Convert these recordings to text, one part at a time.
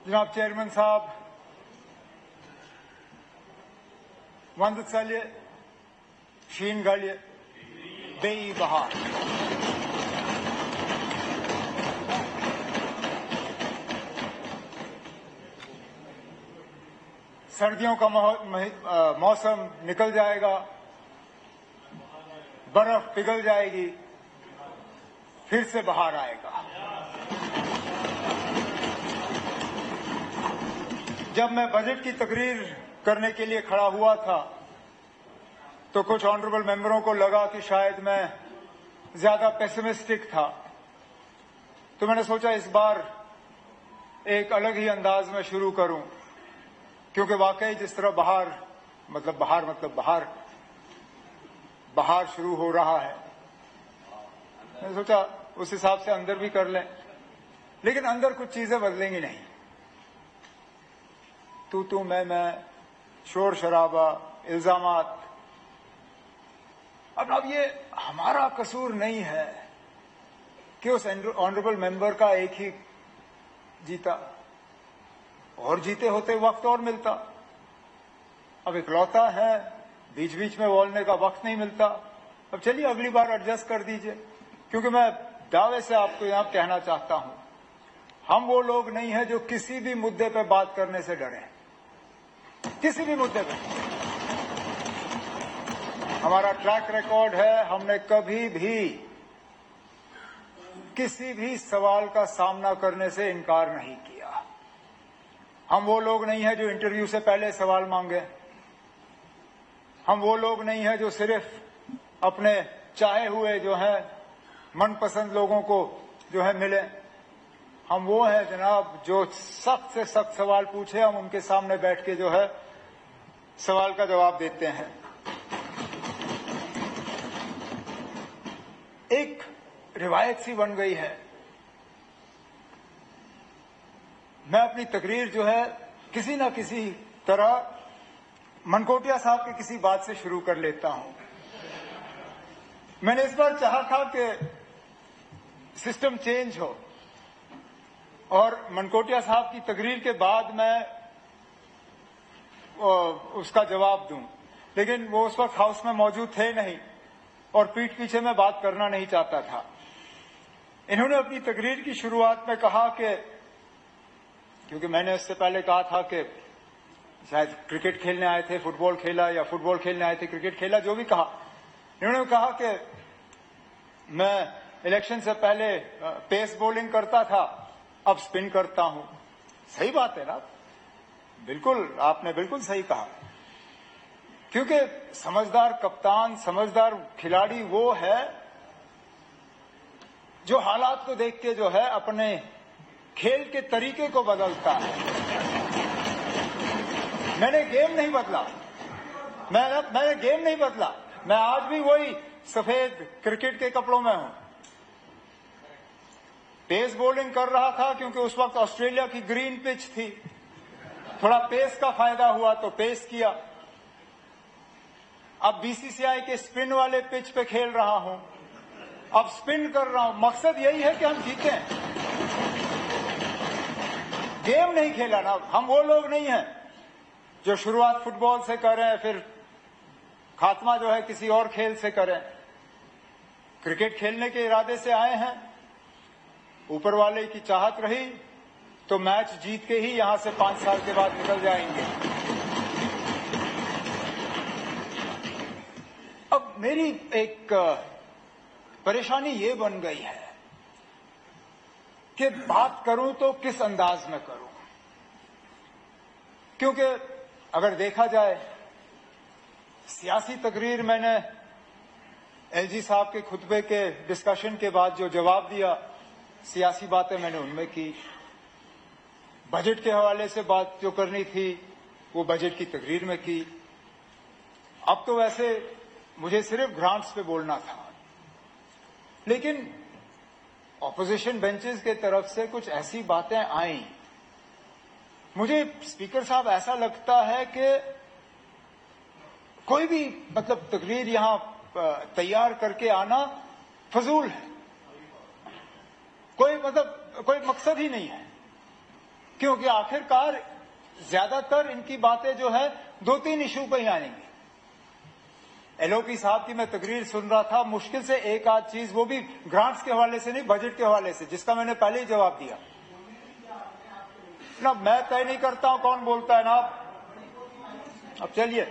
जनाब चेयरमैन साहब, वंदत्सल्य शीनगल्य बेई बहार। सर्दियों का मौसम निकल जाएगा, बर्फ पिघल जाएगी, फिर से बाहर आएगा। जब मैं बजट की तकरीर करने के लिए खड़ा हुआ था तो कुछ ऑनरेबल मेंबरों को लगा कि शायद मैं ज्यादा पेसिमिस्टिक था, तो मैंने सोचा इस बार एक अलग ही अंदाज में शुरू करूं, क्योंकि वाकई जिस तरह बाहर शुरू हो रहा है, मैंने सोचा उस हिसाब से अंदर भी कर लें। लेकिन अंदर कुछ चीजें बदलेंगी नहीं। तू मैं, शोर शराबा, इल्जामात। अब ये हमारा कसूर नहीं है कि उस ऑनरेबल मेंबर का एक ही जीता, और जीते होते वक्त और मिलता। अब इकलौता है, बीच बीच में बोलने का वक्त नहीं मिलता। अब चलिए अगली बार एडजस्ट कर दीजिए, क्योंकि मैं दावे से आपको यहां कहना चाहता हूं, हम वो लोग नहीं हैं जो किसी भी मुद्दे पे बात करने से डरे। किसी भी मुद्दे पे हमारा ट्रैक रिकॉर्ड है, हमने कभी भी किसी भी सवाल का सामना करने से इनकार नहीं किया। हम वो लोग नहीं हैं जो इंटरव्यू से पहले सवाल मांगे। हम वो लोग नहीं हैं जो सिर्फ अपने चाहे हुए जो है मनपसंद लोगों को जो है मिले। हम वो हैं जनाब जो सख्त से सख्त सवाल पूछे, हम उनके सामने बैठ के जो है सवाल का जवाब देते हैं। एक रिवायत सी बन गई है, मैं अपनी तकरीर जो है किसी न किसी तरह मनकोटिया साहब की किसी बात से शुरू कर लेता हूं। मैंने इस बार चाहा था कि सिस्टम चेंज हो और मनकोटिया साहब की तकरीर के बाद मैं उसका जवाब दूं, लेकिन वो उस वक्त हाउस में मौजूद थे नहीं और पीठ पीछे मैं बात करना नहीं चाहता था। इन्होंने अपनी तकरीर की शुरुआत में कहा कि, क्योंकि मैंने इससे पहले कहा था कि शायद क्रिकेट खेलने आए थे, फुटबॉल खेला, या फुटबॉल खेलने आए थे, क्रिकेट खेला, जो भी कहा, इन्होंने कहा कि मैं इलेक्शन से पहले पेस बॉलिंग करता था, अब स्पिन करता हूं। सही बात है ना, बिल्कुल, आपने बिल्कुल सही कहा, क्योंकि समझदार कप्तान, समझदार खिलाड़ी वो है जो हालात को देख के जो है अपने खेल के तरीके को बदलता है। मैंने गेम नहीं बदला, मैंने गेम नहीं बदला, मैं आज भी वही सफेद क्रिकेट के कपड़ों में हूं। पेस बॉलिंग कर रहा था क्योंकि उस वक्त ऑस्ट्रेलिया की ग्रीन पिच थी, थोड़ा पेस का फायदा हुआ तो पेस किया। अब बीसीसीआई के स्पिन वाले पिच पे खेल रहा हूं, अब स्पिन कर रहा हूं। मकसद यही है कि हम जीतें, गेम नहीं खेला ना। हम वो लोग नहीं हैं जो शुरुआत फुटबॉल से करें फिर खात्मा जो है किसी और खेल से करें। क्रिकेट खेलने के इरादे से आए हैं, ऊपर वाले की चाहत रही तो मैच जीत के ही यहां से 5 साल के बाद निकल जाएंगे। अब मेरी एक परेशानी ये बन गई है कि बात करूं तो किस अंदाज में करूं, क्योंकि अगर देखा जाए सियासी तकरीर मैंने एलजी साहब के खुतबे के डिस्कशन के बाद जो जवाब दिया, सियासी बातें मैंने उनमें की। बजट के हवाले से बात जो करनी थी वो बजट की तकरीर में की। अब तो वैसे मुझे सिर्फ ग्रांट्स पे बोलना था, लेकिन ऑपोजिशन बेंचेस के तरफ से कुछ ऐसी बातें आई, मुझे स्पीकर साहब ऐसा लगता है कि कोई भी मतलब तकरीर यहां तैयार करके आना फजूल है। कोई मकसद ही नहीं है, کیونکہ آخرکار زیادہ تر ان کی باتیں جو ہے 2-3 ایشو پہ ہی آئیں گی. ایل او پی صاحب کی میں تقریر سن رہا تھا, مشکل سے ایک آدھ چیز, وہ بھی گرانٹس کے حوالے سے نہیں, بجٹ کے حوالے سے, جس کا میں نے پہلے ہی جواب دیا. نا میں طے نہیں کرتا ہوں کون بولتا ہے نا. اب چلیے,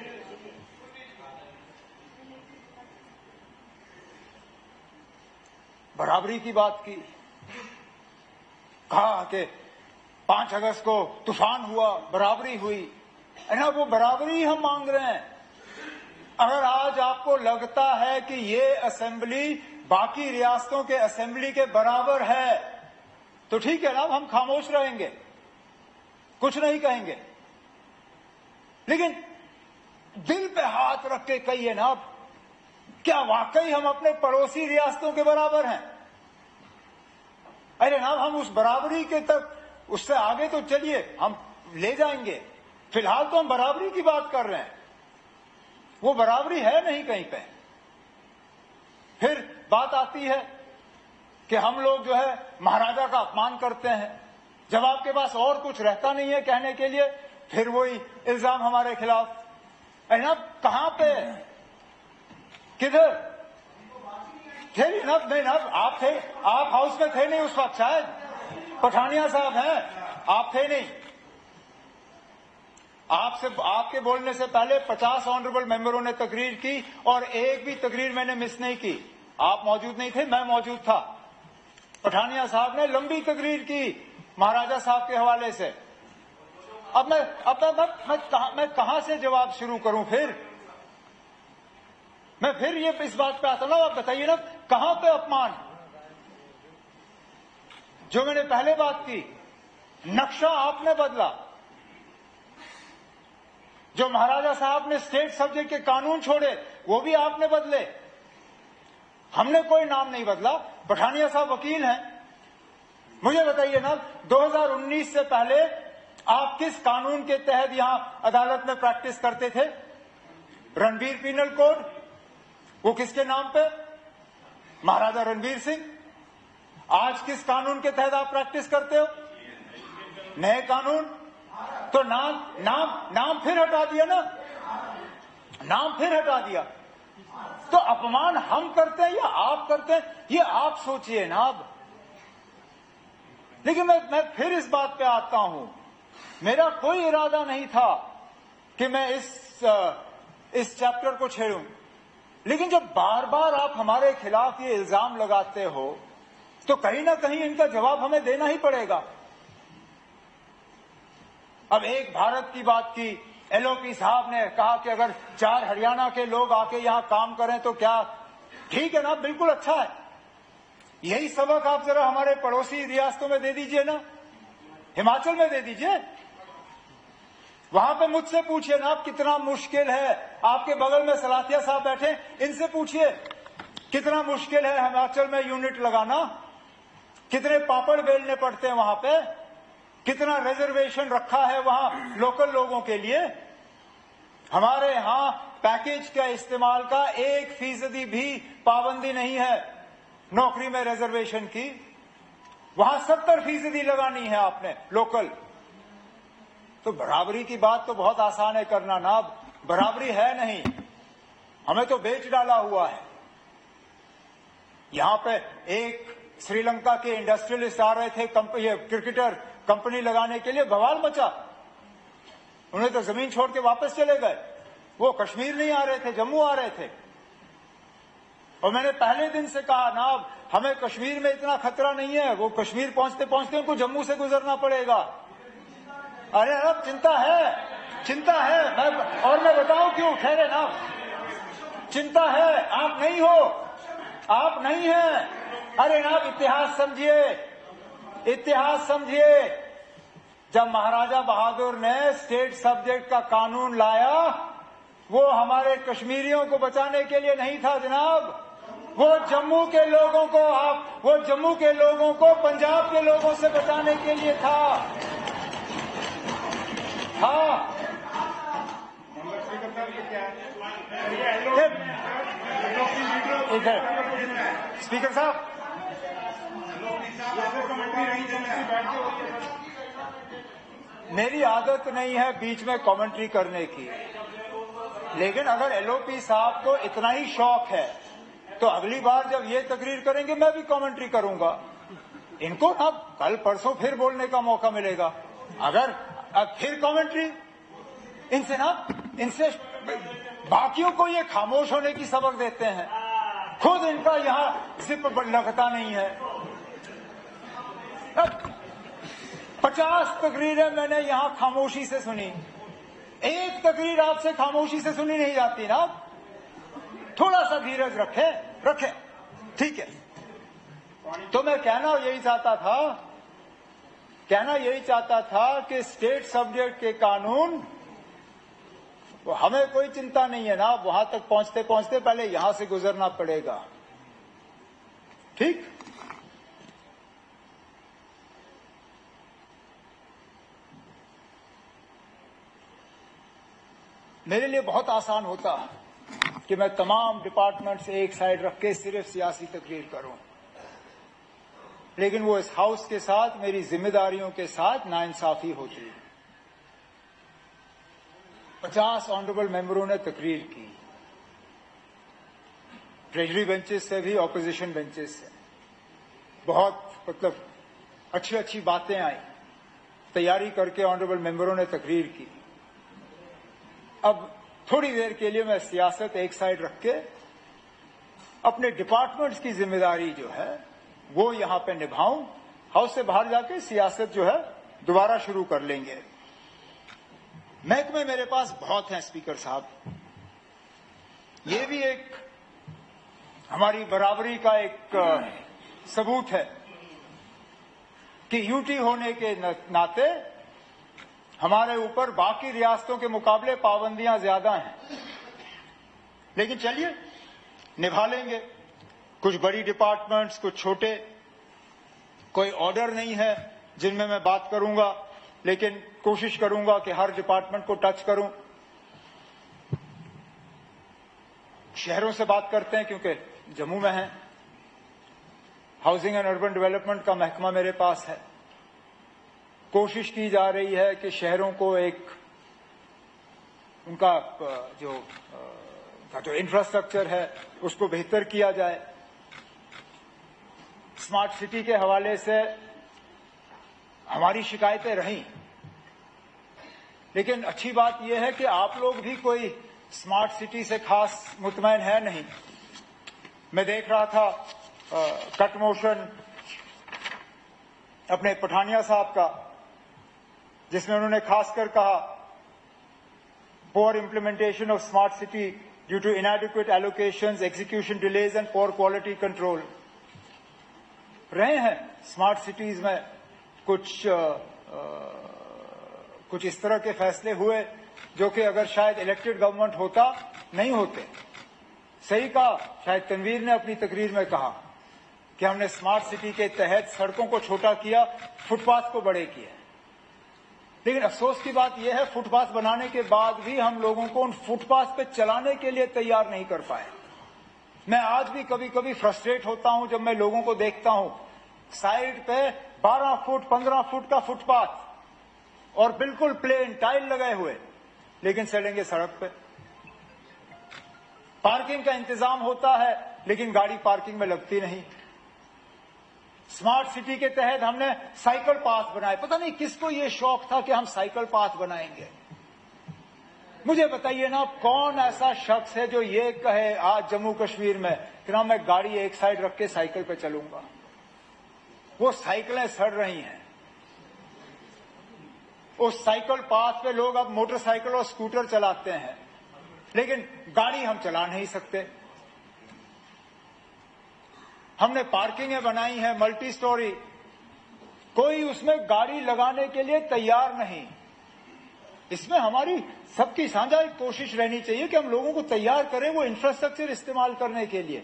برابری کی بات کی, کہا کہ 5 اگست کو طوفان ہوا, برابری ہوئی. نا وہ برابری ہم مانگ رہے ہیں. اگر آج آپ کو لگتا ہے کہ یہ اسمبلی باقی ریاستوں کے اسمبلی کے برابر ہے تو ٹھیک ہے نا, ہم خاموش رہیں گے, کچھ نہیں کہیں گے. لیکن دل پہ ہاتھ رکھ کے کہیے نا, کیا واقعی ہم اپنے پڑوسی ریاستوں کے برابر ہیں؟ ارے نا, ہم اس برابری کے تک, اس سے آگے تو چلیے ہم لے جائیں گے. فی الحال تو ہم برابری کی بات کر رہے ہیں, وہ برابری ہے نہیں کہیں پہ. پھر بات آتی ہے کہ ہم لوگ جو ہے مہاراجا کا اپمان کرتے ہیں. جب آپ کے پاس اور کچھ رہتا نہیں ہے کہنے کے لیے, پھر وہی الزام ہمارے خلاف. جناب کہاں پہ, کدھر تھے؟ جناب نہیں جناب, آپ تھے, آپ ہاؤس میں تھے نہیں اس وقت, شاید پٹھانیہ صاحب ہیں, آپ تھے نہیں. آپ کے بولنے سے پہلے 50 آنریبل ممبروں نے تقریر کی, اور ایک بھی تقریر میں نے مس نہیں کی. آپ موجود نہیں تھے, میں موجود تھا. پٹھانیہ صاحب نے لمبی تقریر کی مہاراجا صاحب کے حوالے سے. اب میں کہاں سے جواب شروع کروں؟ پھر میں یہ اس بات پہ آتا ہوں, آپ بتائیے نا کہاں پہ اپمان؟ جو میں نے پہلے بات کی, نقشہ آپ نے بدلا. جو مہاراجا صاحب نے اسٹیٹ سبجیکٹ کے قانون چھوڑے وہ بھی آپ نے بدلے. ہم نے کوئی نام نہیں بدلا. پٹھانیہ صاحب وکیل ہیں, مجھے بتائیے نا 2019 سے پہلے آپ کس قانون کے تحت یہاں عدالت میں پریکٹس کرتے تھے؟ رنویر پینل کوڈ, وہ کس کے نام پہ؟ مہاراجا رنویر سنگھ. آج کس قانون کے تحت آپ پریکٹس کرتے ہو؟ نئے قانون. تو نام پھر ہٹا دیا نا, نام پھر ہٹا دیا. تو اپمان ہم کرتے ہیں یا آپ کرتے ہیں, یہ آپ سوچئے نا. اب لیکن میں پھر اس بات پہ آتا ہوں, میرا کوئی ارادہ نہیں تھا کہ میں اس چیپٹر کو چھیڑوں. لیکن جب بار بار آپ ہمارے خلاف یہ الزام لگاتے ہو تو کہیں نہ کہیں ان کا جواب ہمیں دینا ہی پڑے گا. اب ایک بھارت کی بات کی, ایل او پی صاحب نے کہا کہ اگر 4 ہریانہ کے لوگ آ کے یہاں کام کریں تو کیا ٹھیک ہے نا, بالکل اچھا ہے. یہی سبق آپ ذرا ہمارے پڑوسی ریاستوں میں دے دیجئے نا, ہماچل میں دے دیجئے. وہاں پہ مجھ سے پوچھئے نا کتنا مشکل ہے. آپ کے بغل میں سلاتیہ صاحب بیٹھے, ان سے پوچھئے کتنا مشکل ہے ہماچل میں یونٹ لگانا, کتنے پاپڑ بیلنے پڑتے ہیں وہاں پہ, کتنا ریزرویشن رکھا ہے وہاں لوکل لوگوں کے لیے. ہمارے ہاں پیکیج کا استعمال کا 1% بھی پابندی نہیں ہے نوکری میں ریزرویشن کی. وہاں 70% لگانی ہے آپ نے لوکل. تو برابری کی بات تو بہت آسان ہے کرنا نا. برابری ہے نہیں, ہمیں تو بیچ ڈالا ہوا ہے. یہاں پہ ایک سری لنکا کے انڈسٹریلسٹ آ رہے تھے, کرکٹر کمپنی لگانے کے لیے, بوال مچا. انہیں تو زمین چھوڑ کے واپس چلے گئے. وہ کشمیر نہیں آ رہے تھے, جموں آ رہے تھے. اور میں نے پہلے دن سے کہا نا ہمیں کشمیر میں اتنا خطرہ نہیں ہے, وہ کشمیر پہنچتے پہنچتے ان کو جموں سے گزرنا پڑے گا. ارے اب چنتا ہے اور میں بتاؤں کیوں, ٹھہرے نا. چنتا ہے, آپ نہیں ہو, آپ نہیں ہیں. ارے نا اتحاد سمجھیے. جب مہاراجا بہادر نے اسٹیٹ سبجیکٹ کا قانون لایا وہ ہمارے کشمیریوں کو بچانے کے لیے نہیں تھا جناب, وہ جموں کے لوگوں کو پنجاب کے لوگوں سے بچانے کے لیے تھا. ہاں ادھر اسپیکر صاحب, मेरी आदत नहीं है बीच में कमेंट्री करने की, लेकिन अगर एलओपी साहब को इतना ही शौक है तो अगली बार जब ये तकरीर करेंगे मैं भी कमेंट्री करूंगा। इनको ना कल परसों फिर बोलने का मौका मिलेगा। अगर अब फिर कमेंट्री इनसे बाकियों को ये खामोश होने की सबक देते हैं, खुद इनका यहाँ जिप लगता नहीं है। 50 तकरीरें मैंने यहाँ खामोशी से सुनी, एक तकरीर आपसे खामोशी से सुनी नहीं जाती ना। थोड़ा सा धीरज रखे, ठीक है। तो मैं कहना यही चाहता था कि स्टेट सब्जेक्ट के कानून, वो हमें कोई चिंता नहीं है ना, वहां तक पहुंचते पहुंचते पहले यहां से गुजरना पड़ेगा, ठीक। मेरे लिए बहुत आसान होता कि मैं तमाम डिपार्टमेंट से एक साइड रख के सिर्फ सियासी तकरीर करूं, लेकिन वो इस हाउस के साथ मेरी जिम्मेदारियों के साथ नाइंसाफी होती है। 50 ऑनरेबल मेंबरों ने तकरीर की, ट्रेजरी बेंचेस से भी, ऑपोजिशन बेंचेस से। बहुत अच्छी बातें आई, तैयारी करके ऑनरेबल मेंबरों ने तकरीर की। अब थोड़ी देर के लिए मैं सियासत एक साइड रख के अपने डिपार्टमेंट्स की जिम्मेदारी जो है वो यहां पे निभाऊं। हाउस से बाहर जाके सियासत जो है दोबारा शुरू कर लेंगे। महकमे मेरे पास बहुत हैं स्पीकर साहब, ये भी एक हमारी बराबरी का एक सबूत है कि यूटी होने के नाते हमारे ऊपर बाकी रियासतों के मुकाबले पाबंदियां ज्यादा हैं, लेकिन चलिए निभा लेंगे। कुछ बड़ी डिपार्टमेंट्स, कुछ छोटे, कोई ऑर्डर नहीं है जिनमें मैं बात करूंगा, लेकिन कोशिश करूंगा कि हर डिपार्टमेंट को टच करूं। शहरों से बात करते हैं क्योंकि जम्मू में है। हाउसिंग एंड अर्बन डेवलपमेंट का महकमा मेरे पास है। कोशिश की जा रही है कि शहरों को उनका जो इंफ्रास्ट्रक्चर है उसको बेहतर किया जाए। स्मार्ट सिटी के हवाले से हमारी शिकायतें रहीं, लेकिन अच्छी बात यह है कि आप लोग भी कोई स्मार्ट सिटी से खास मुतमैन है नहीं। मैं देख रहा था कट मोशन अपने पठानिया साहब का, जिसमें उन्होंने खासकर कहा poor implementation of smart city due to inadequate allocations, execution delays and poor quality control। रहे हैं स्मार्ट सिटीज में कुछ इस तरह के फैसले हुए जो कि अगर शायद इलेक्टेड गवर्नमेंट होता नहीं होते। सही कहा, शायद तनवीर ने अपनी तकरीर में कहा कि हमने स्मार्ट सिटी के तहत सड़कों को छोटा किया, फुटपाथ को बड़े किए। लेकिन अफसोस की बात यह है, फुटपाथ बनाने के बाद भी हम लोगों को उन फुटपाथ पे चलाने के लिए तैयार नहीं कर पाए। मैं आज भी कभी कभी फ्रस्ट्रेट होता हूं जब मैं लोगों को देखता हूं साइड पे 12 फुट 15 फुट का फुटपाथ और बिल्कुल प्लेन टाइल लगाए हुए, लेकिन चलेंगे सड़क पे। पार्किंग का इंतजाम होता है लेकिन गाड़ी पार्किंग में लगती नहीं। स्मार्ट सिटी के तहत हमने साइकिल पाथ बनाए। पता नहीं किसको ये शौक था कि हम साइकिल पाथ बनाएंगे। मुझे बताइए ना, कौन ऐसा शख्स है जो ये कहे आज जम्मू कश्मीर में कि ना मैं गाड़ी एक साइड रख के साइकिल पे चलूंगा। वो साइकिलें सड़ रही हैं। उस साइकिल पाथ पे लोग अब मोटरसाइकिल और स्कूटर चलाते हैं, लेकिन गाड़ी हम चला नहीं सकते। हमने पार्किंगें बनाई हैं मल्टी स्टोरी, कोई उसमें गाड़ी लगाने के लिए तैयार नहीं। इसमें हमारी सबकी साझा एक कोशिश रहनी चाहिए कि हम लोगों को तैयार करें वो इंफ्रास्ट्रक्चर इस्तेमाल करने के लिए।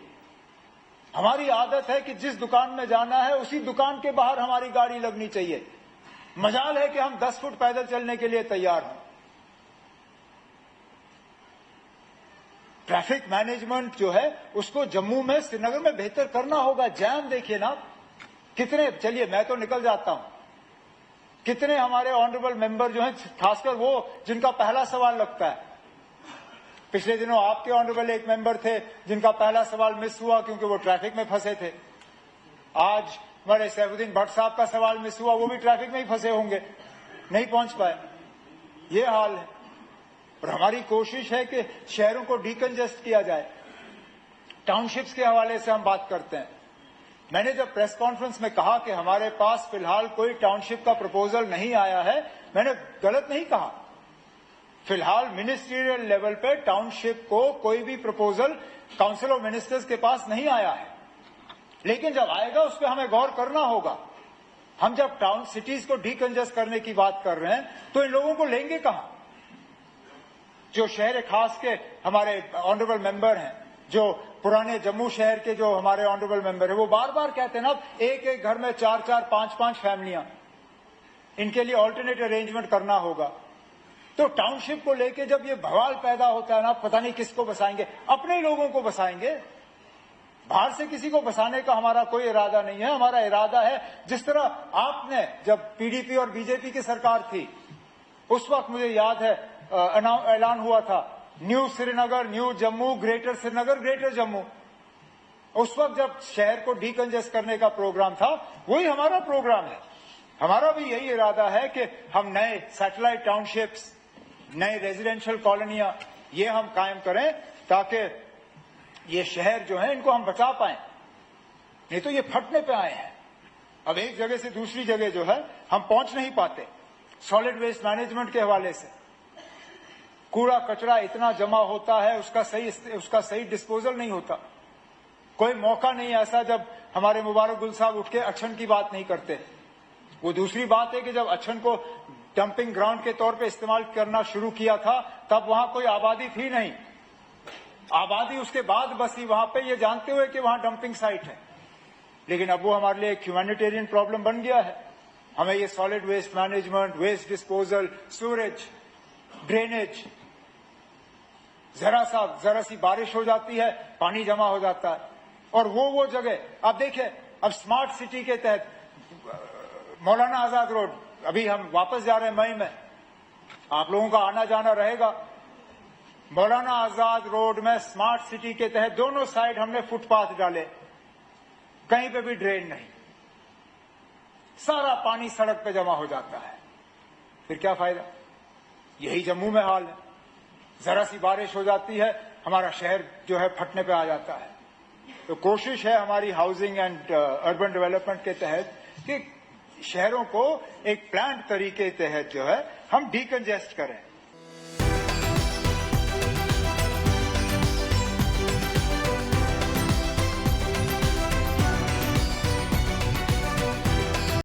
हमारी आदत है कि जिस दुकान में जाना है उसी दुकान के बाहर हमारी गाड़ी लगनी चाहिए। मजाल है कि हम 10 फुट पैदल चलने के लिए तैयार हैं। ट्रैफिक मैनेजमेंट जो है उसको जम्मू में, श्रीनगर में बेहतर करना होगा। जैम देखिए ना कितने, चलिए मैं तो निकल जाता हूं, कितने हमारे ऑनरेबल मेंबर जो हैं, खासकर वो जिनका पहला सवाल लगता है। पिछले दिनों आपके ऑनरेबल एक मेंबर थे जिनका पहला सवाल मिस हुआ क्योंकि वो ट्रैफिक में फंसे थे। आज हमारे सैफुद्दीन भट्ट साहब का सवाल मिस हुआ, वो भी ट्रैफिक में ही फंसे होंगे, नहीं पहुंच पाए। ये हाल है। और हमारी कोशिश है कि शहरों को डीकंजेस्ट किया जाए। टाउनशिप्स के हवाले से हम बात करते हैं। मैंने जब प्रेस कॉन्फ्रेंस में कहा कि हमारे पास फिलहाल कोई टाउनशिप का प्रपोजल नहीं आया है, मैंने गलत नहीं कहा। फिलहाल मिनिस्ट्रियल लेवल पे टाउनशिप को कोई भी प्रपोजल काउंसिल ऑफ मिनिस्टर्स के पास नहीं आया है, लेकिन जब आएगा उस पर हमें गौर करना होगा। हम जब टाउन सिटीज को डीकंजेस्ट करने की बात कर रहे हैं तो इन लोगों को लेंगे कहां? जो शहर खास के हमारे ऑनरेबल मेंबर हैं, जो पुराने जम्मू शहर के जो हमारे ऑनरेबल मेंबर हैं, वो बार बार कहते हैं ना, एक एक घर में 4-4, 5-5 फैमिलियां, इनके लिए ऑल्टरनेट अरेंजमेंट करना होगा। तो टाउनशिप को लेके जब ये बवाल पैदा होता है ना, पता नहीं किसको बसाएंगे, अपने लोगों को बसाएंगे। बाहर से किसी को बसाने का हमारा कोई इरादा नहीं है। हमारा इरादा है, जिस तरह आपने जब पीडीपी और बीजेपी की सरकार थी, उस वक्त मुझे याद है ऐलान हुआ था new Srinagar, new Jammu, greater Srinagar, greater Jammu. उस वक्त जब शहर को डीकंजेस्ट करने का प्रोग्राम था, वही हमारा प्रोग्राम है। हमारा भी यही इरादा है कि हम नए सैटेलाइट टाउनशिप्स, नए रेजिडेंशियल कॉलोनियां, ये हम कायम करें ताकि ये शहर जो है इनको हम बचा पाएं। नहीं तो ये फटने पे आए हैं। अब एक जगह से दूसरी जगह जो है हम पहुंच नहीं पाते। सॉलिड वेस्ट मैनेजमेंट के हवाले से कूड़ा कचरा इतना जमा होता है, उसका सही डिस्पोजल नहीं होता। कोई मौका नहीं ऐसा जब हमारे मुबारक गुल साहब उठ के अच्छन की बात नहीं करते। वो दूसरी बात है कि जब अच्छन को डंपिंग ग्राउंड के तौर पे इस्तेमाल करना शुरू किया था, तब वहां कोई आबादी थी नहीं। आबादी उसके बाद बसी वहां पे, ये जानते हुए कि वहां डंपिंग साइट है। लेकिन अब वो हमारे लिए एक ह्यूमैनिटेरियन प्रॉब्लम बन गया है। हमें ये solid waste management, waste disposal, sewerage, drainage, जरा सी बारिश हो जाती है, पानी जमा हो जाता है। और वो जगह अब देखिए, अब स्मार्ट सिटी के तहत मौलाना आजाद रोड, अभी हम वापस जा रहे हैं मई में, आप लोगों का आना जाना रहेगा। मौलाना आजाद रोड में स्मार्ट सिटी के तहत दोनों साइड हमने फुटपाथ डाले, कहीं पे भी ड्रेन नहीं, सारा पानी सड़क पे जमा हो जाता है। फिर क्या फायदा? यही जम्मू में हाल है। जरा सी बारिश हो जाती है, हमारा शहर जो है फटने पे आ जाता है। तो कोशिश है हमारी हाउसिंग एंड अर्बन डेवलपमेंट के तहत कि शहरों को एक प्लान्ड तरीके के तहत जो है हम डीकंजेस्ट करें।